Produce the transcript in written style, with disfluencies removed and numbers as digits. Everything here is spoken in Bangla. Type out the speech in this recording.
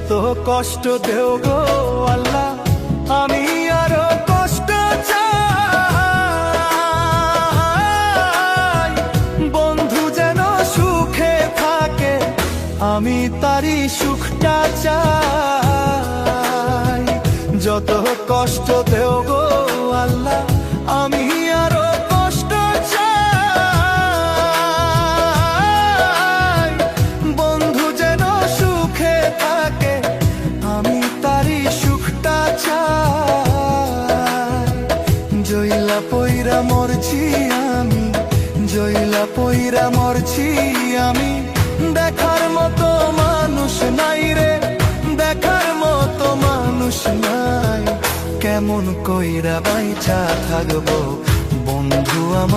যত কষ্ট দেও গো আল্লাহ, আমি আরো কষ্ট চাই। বন্ধু যেন সুখে থাকে, আমি তারই সুখটা চাই। যত কষ্ট দেও গো আল্লাহ, আমি আরো কষ্ট চাই। বন্ধু যেন সুখে থাকে, আমি তারই সুখটা চাই। জইলা পইরা মরছি আমি, জইলা পইরা মরছি আমি, দেখার মতো মানুষ নাই রে, দেখার মতো মানুষ নাই। কেমন কইরা বাইচা থাকবো বন্ধু আমার।